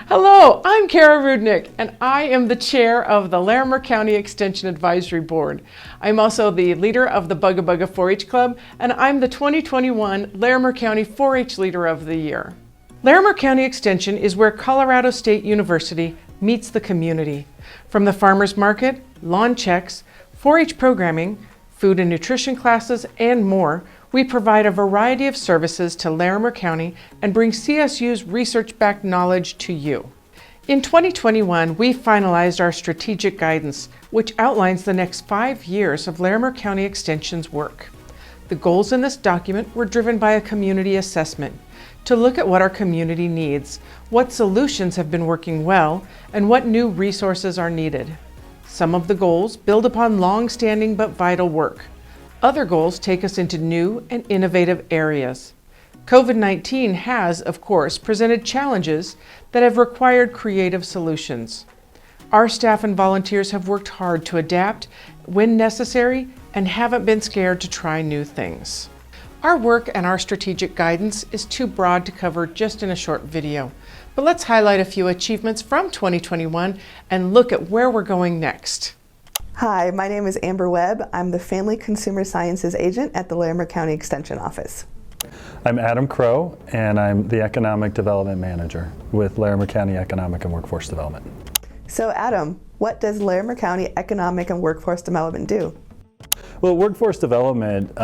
Hello, I'm Kara Rudnick, and I am the chair of the Larimer County Extension Advisory Board. I'm also the leader of the Bugga Bugga 4-H Club, and I'm the 2021 Larimer County 4-H Leader of the Year. Larimer County Extension is where Colorado State University meets the community. From the farmers market, lawn checks, 4-H programming, food and nutrition classes, and more, we provide a variety of services to Larimer County and bring CSU's research-backed knowledge to you. In 2021, we finalized our strategic guidance, which outlines the next 5 years of Larimer County Extension's work. The goals in this document were driven by a community assessment to look at what our community needs, what solutions have been working well, and what new resources are needed. Some of the goals build upon long-standing but vital work. Other goals take us into new and innovative areas. COVID-19 has, of course, presented challenges that have required creative solutions. Our staff and volunteers have worked hard to adapt when necessary and haven't been scared to try new things. Our work and our strategic guidance is too broad to cover just in a short video, but let's highlight a few achievements from 2021 and look at where we're going next. Hi, my name is Amber Webb. I'm the Family Consumer Sciences Agent at the Larimer County Extension Office. I'm Adam Crow, and I'm the Economic Development Manager with Larimer County Economic and Workforce Development. So Adam, what does Larimer County Economic and Workforce Development do? Well, workforce development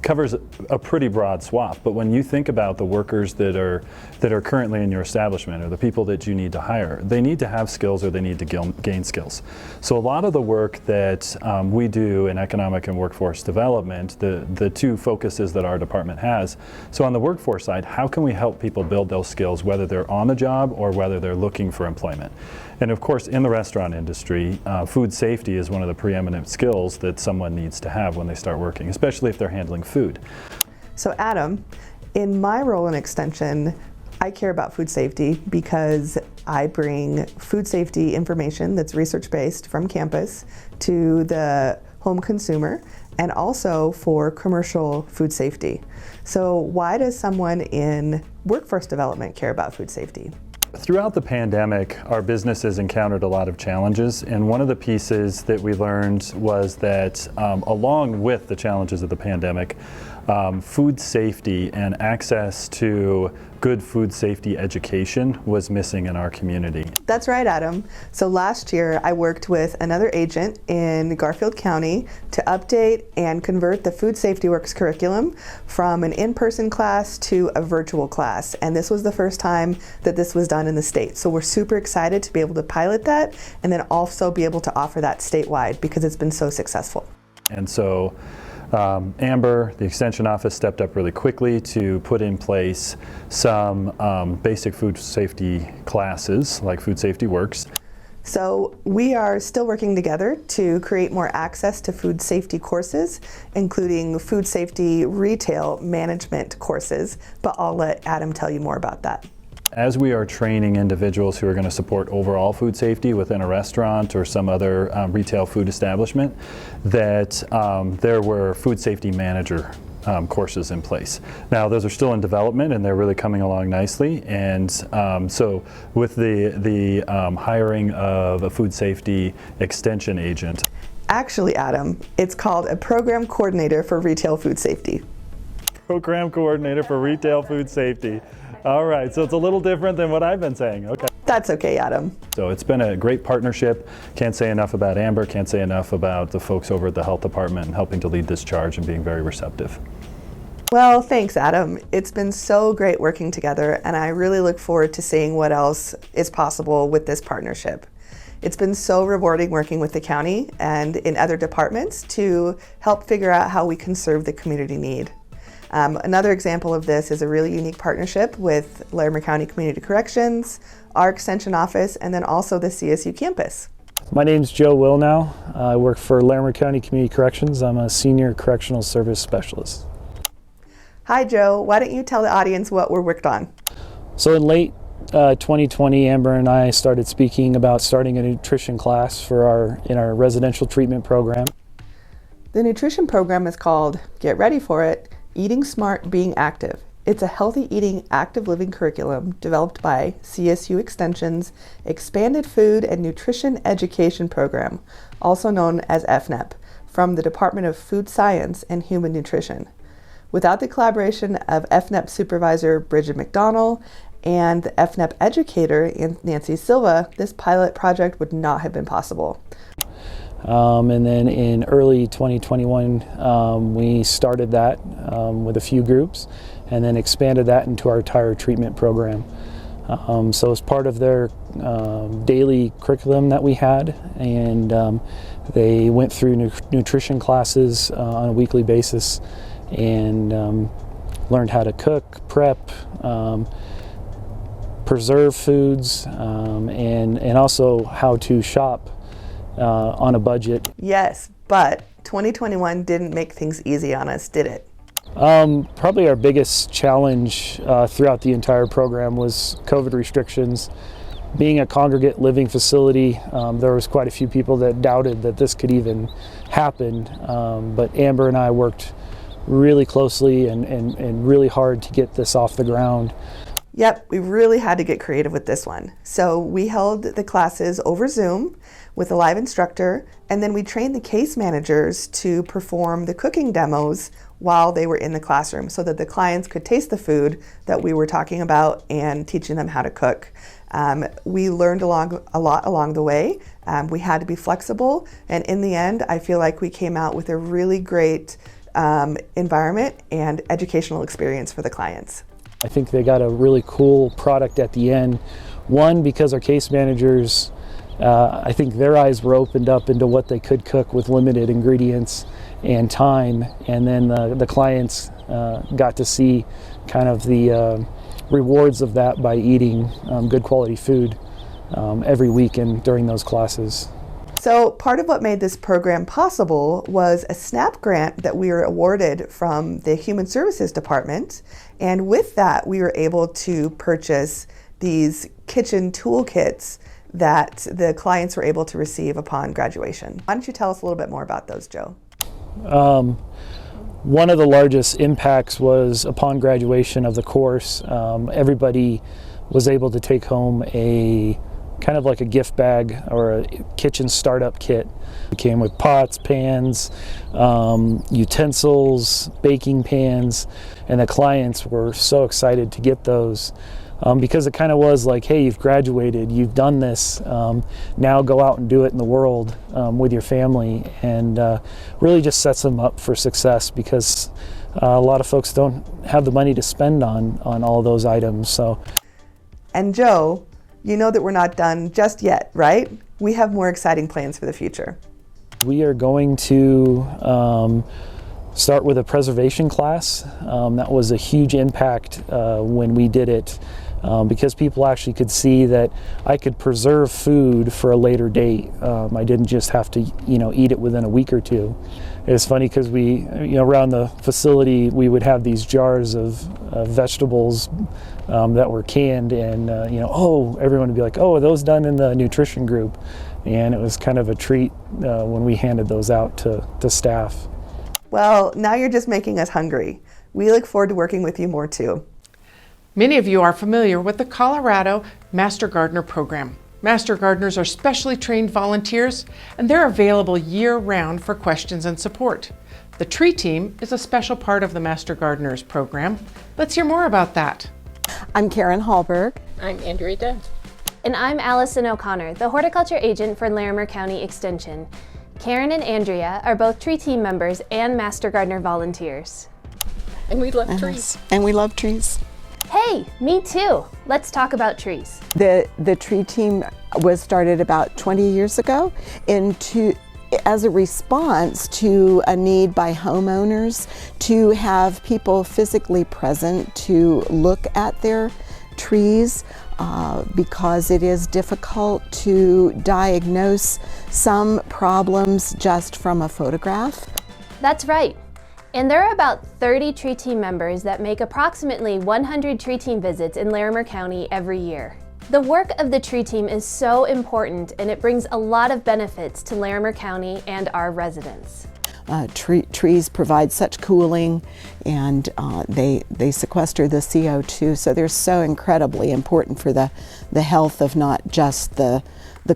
covers a pretty broad swath, but when you think about the workers that are currently in your establishment or the people that you need to hire, they need to have skills or they need to gain skills. So a lot of the work that we do in economic and workforce development, the two focuses that our department has. So on the workforce side, how can we help people build those skills, whether they're on the job or whether they're looking for employment? And of course, in the restaurant industry, food safety is one of the preeminent skills that someone needs to have when they start working, especially if they're handling food. So Adam, in my role in Extension, I care about food safety because I bring food safety information that's research-based from campus to the home consumer and also for commercial food safety. So why does someone in workforce development care about food safety? Throughout the pandemic, our businesses encountered a lot of challenges, and one of the pieces that we learned was that along with the challenges of the pandemic, food safety and access to good food safety education was missing in our community. That's right, Adam. So last year I worked with another agent in Garfield County to update and convert the Food Safety Works curriculum from an in-person class to a virtual class. And this was the first time that this was done in the state. So we're super excited to be able to pilot that and then also be able to offer that statewide because it's been so successful. And so Amber, the Extension Office, stepped up really quickly to put in place some basic food safety classes like Food Safety Works. So we are still working together to create more access to food safety courses, including food safety retail management courses, but I'll let Adam tell you more about that. As we are training individuals who are going to support overall food safety within a restaurant or some other retail food establishment, that there were food safety manager courses in place. Now those are still in development and they're really coming along nicely, and so with the hiring of a food safety extension agent. Actually, Adam, it's called a program coordinator for retail food safety. Program coordinator for retail food safety. All right, so it's a little different than what I've been saying. Okay. That's okay, Adam. So it's been a great partnership. Can't say enough about Amber, can't say enough about the folks over at the health department and helping to lead this charge and being very receptive. Well, thanks, Adam. It's been so great working together, and I really look forward to seeing what else is possible with this partnership. It's been so rewarding working with the county and in other departments to help figure out how we can serve the community need. Another example of this is a really unique partnership with Larimer County Community Corrections, our Extension Office, and then also the CSU campus. My name's Joe Wilnow. I work for Larimer County Community Corrections. I'm a Senior Correctional Service Specialist. Hi, Joe. Why don't you tell the audience what we're worked on? So in late 2020, Amber and I started speaking about starting a nutrition class for in our residential treatment program. The nutrition program is called, get ready for it, Eating Smart, Being Active. It's a healthy eating, active living curriculum developed by CSU Extension's Expanded Food and Nutrition Education Program, also known as FNEP, from the Department of Food Science and Human Nutrition. Without the collaboration of FNEP supervisor Bridget McDonnell and the FNEP educator Nancy Silva, this pilot project would not have been possible. And then in early 2021, we started that with a few groups and then expanded that into our entire treatment program. So as part of their daily curriculum that we had, and they went through nutrition classes on a weekly basis and learned how to cook, prep, preserve foods, and also how to shop on a budget. Yes, but 2021 didn't make things easy on us, did it? Probably our biggest challenge throughout the entire program was COVID restrictions. Being a congregate living facility, there was quite a few people that doubted that this could even happen, but Amber and I worked really closely and really hard to get this off the ground. Yep, we really had to get creative with this one. So we held the classes over Zoom with a live instructor, and then we trained the case managers to perform the cooking demos while they were in the classroom so that the clients could taste the food that we were talking about and teaching them how to cook. We learned a lot along the way. We had to be flexible, and in the end, I feel like we came out with a really great environment and educational experience for the clients. I think they got a really cool product at the end. One, because our case managers, I think their eyes were opened up into what they could cook with limited ingredients and time, and then the clients got to see kind of the rewards of that by eating good quality food every week and during those classes. So part of what made this program possible was a SNAP grant that we were awarded from the Human Services Department, and with that we were able to purchase these kitchen toolkits that the clients were able to receive upon graduation. Why don't you tell us a little bit more about those, Joe? One of the largest impacts was upon graduation of the course, everybody was able to take home a kind of like a gift bag or a kitchen startup kit. It came with pots, pans, utensils, baking pans, and the clients were so excited to get those because it kind of was like, hey, you've graduated, you've done this, now go out and do it in the world with your family, and really just sets them up for success because a lot of folks don't have the money to spend on all those items. So. And Joe, you know that we're not done just yet, right? We have more exciting plans for the future. We are going to start with a preservation class. That was a huge impact when we did it because people actually could see that I could preserve food for a later date. I didn't just have to, eat it within a week or two. It's funny because we, around the facility, we would have these jars of vegetables that were canned, and everyone would be like, "Oh, are those done in the nutrition group?" And it was kind of a treat when we handed those out to staff. Well, now you're just making us hungry. We look forward to working with you more too. Many of you are familiar with the Colorado Master Gardener program. Master Gardeners are specially trained volunteers, and they're available year-round for questions and support. The Tree Team is a special part of the Master Gardeners program. Let's hear more about that. I'm Karen Hallberg. I'm Andrea Dunn. And I'm Allison O'Connor, the horticulture agent for Larimer County Extension. Karen and Andrea are both Tree Team members and Master Gardener volunteers. And we love trees. And we love trees. Hey, me too. Let's talk about trees. The Tree Team was started about 20 years ago as a response to a need by homeowners to have people physically present to look at their trees because it is difficult to diagnose some problems just from a photograph. That's right. And there are about 30 Tree Team members that make approximately 100 Tree Team visits in Larimer County every year. The work of the Tree Team is so important, and it brings a lot of benefits to Larimer County and our residents. Trees provide such cooling, and they sequester the CO2. So they're so incredibly important for the health of not just the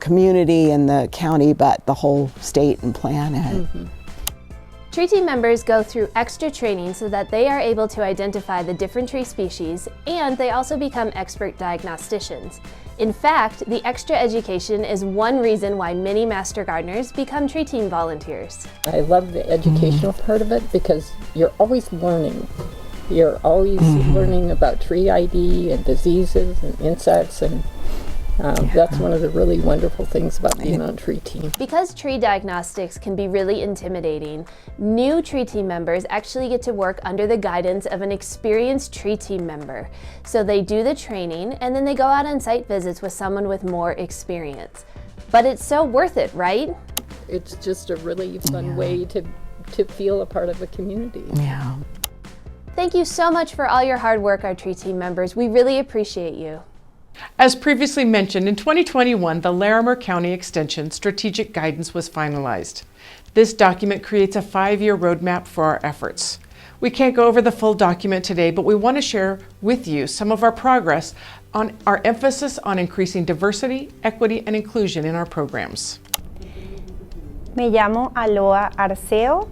community and the county, but the whole state and planet. Mm-hmm. Tree team members go through extra training so that they are able to identify the different tree species, and they also become expert diagnosticians. In fact, the extra education is one reason why many master gardeners become tree team volunteers. I love the educational part of it because you're always learning. You're always learning about tree ID and diseases and insects, and that's one of the really wonderful things about being on tree team. Because tree diagnostics can be really intimidating, new tree team members actually get to work under the guidance of an experienced tree team member. So they do the training and then they go out on site visits with someone with more experience. But it's so worth it, right? It's just a really fun way to feel a part of a community. Yeah. Thank you so much for all your hard work, our tree team members. We really appreciate you. As previously mentioned, in 2021, the Larimer County Extension Strategic Guidance was finalized. This document creates a 5-year roadmap for our efforts. We can't go over the full document today, but we want to share with you some of our progress on our emphasis on increasing diversity, equity, and inclusion in our programs. Me llamo Aloha Arceo.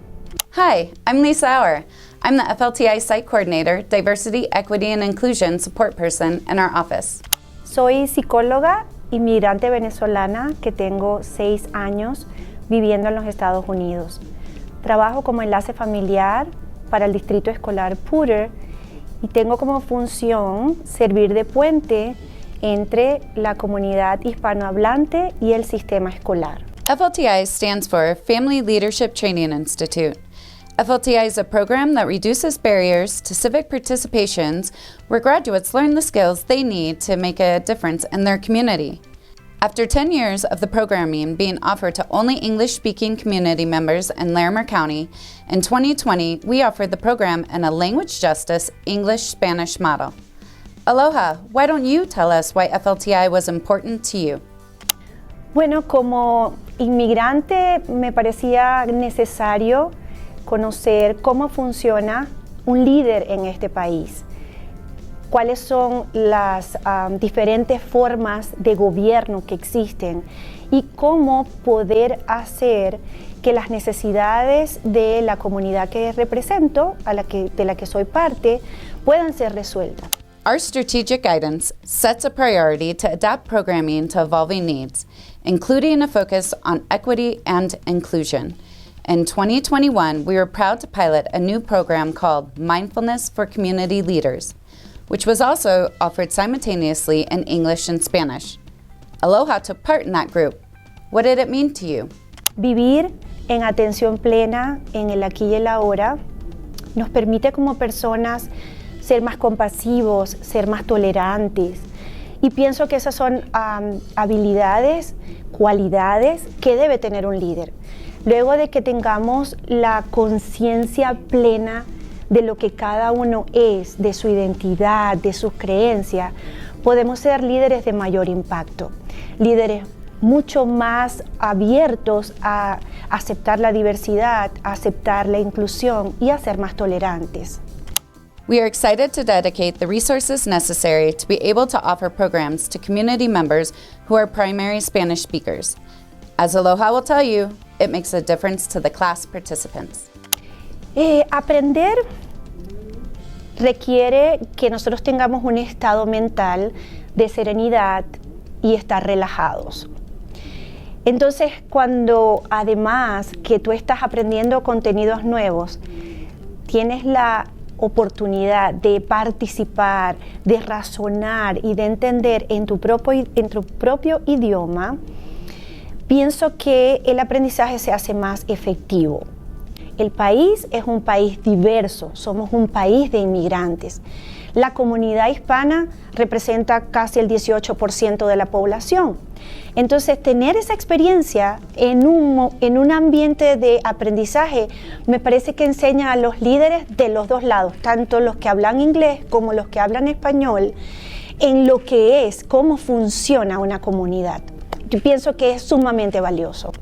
Hi, I'm Lisa Auer. I'm the FLTI Site Coordinator, Diversity, Equity, and Inclusion Support Person in our office. Soy psicóloga inmigrante venezolana que tengo 6 años viviendo en los Estados Unidos. Trabajo como enlace familiar para el Distrito Escolar Poudre y tengo como función servir de puente entre la comunidad hispanohablante y el sistema escolar. FLTI stands for Family Leadership Training Institute. FLTI is a program that reduces barriers to civic participations where graduates learn the skills they need to make a difference in their community. After 10 years of the programming being offered to only English-speaking community members in Larimer County, in 2020 we offered the program in a language justice English-Spanish model. Aloha, why don't you tell us why FLTI was important to you? Bueno, como inmigrante me parecía necesario conocer cómo funciona un líder en este país, cuáles son las diferentes formas de gobierno que existen y cómo poder hacer que las necesidades de la comunidad que represento, de la que soy parte, puedan ser resueltas. Our strategic guidance sets a priority to adapt programming to evolving needs, including a focus on equity and inclusion. In 2021, we were proud to pilot a new program called Mindfulness for Community Leaders, which was also offered simultaneously in English and Spanish. Aloha took part in that group. What did it mean to you? Vivir en atención plena en el aquí y el ahora nos permite como personas ser más compasivos, ser más tolerantes. Y pienso que esas son habilidades, cualidades que debe tener un líder. Luego de que tengamos la conciencia plena de lo que cada uno es, de su identidad, de sus creencias, podemos ser líderes de mayor impacto, líderes mucho más abiertos a aceptar la diversidad, a aceptar la inclusión y a ser más tolerantes. We are excited to dedicate the resources necessary to be able to offer programs to community members who are primary Spanish speakers. As Aloha will tell you, it makes a difference to the class participants. Aprender requiere que nosotros tengamos un estado mental de serenidad y estar relajados. Entonces, cuando además que tú estás aprendiendo contenidos nuevos, tienes la oportunidad de participar, de razonar y de entender en tu propio idioma, pienso que el aprendizaje se hace más efectivo. El país es un país diverso, somos un país de inmigrantes. La comunidad hispana representa casi el 18% de la población. Entonces, tener esa experiencia en un ambiente de aprendizaje me parece que enseña a los líderes de los dos lados, tanto los que hablan inglés como los que hablan español, en lo que es, cómo funciona una comunidad. Yo pienso que es sumamente valioso.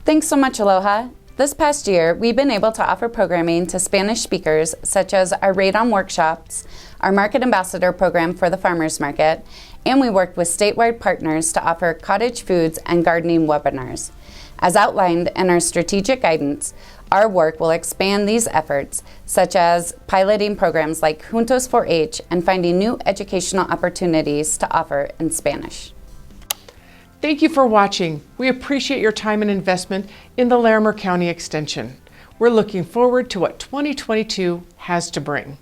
Thanks so much, Aloha. This past year, we've been able to offer programming to Spanish speakers, such as our Radon workshops, our Market Ambassador program for the Farmers Market, and we worked with statewide partners to offer cottage foods and gardening webinars. As outlined in our strategic guidance, our work will expand these efforts, such as piloting programs like Juntos 4-H and finding new educational opportunities to offer in Spanish. Thank you for watching. We appreciate your time and investment in the Larimer County Extension. We're looking forward to what 2022 has to bring.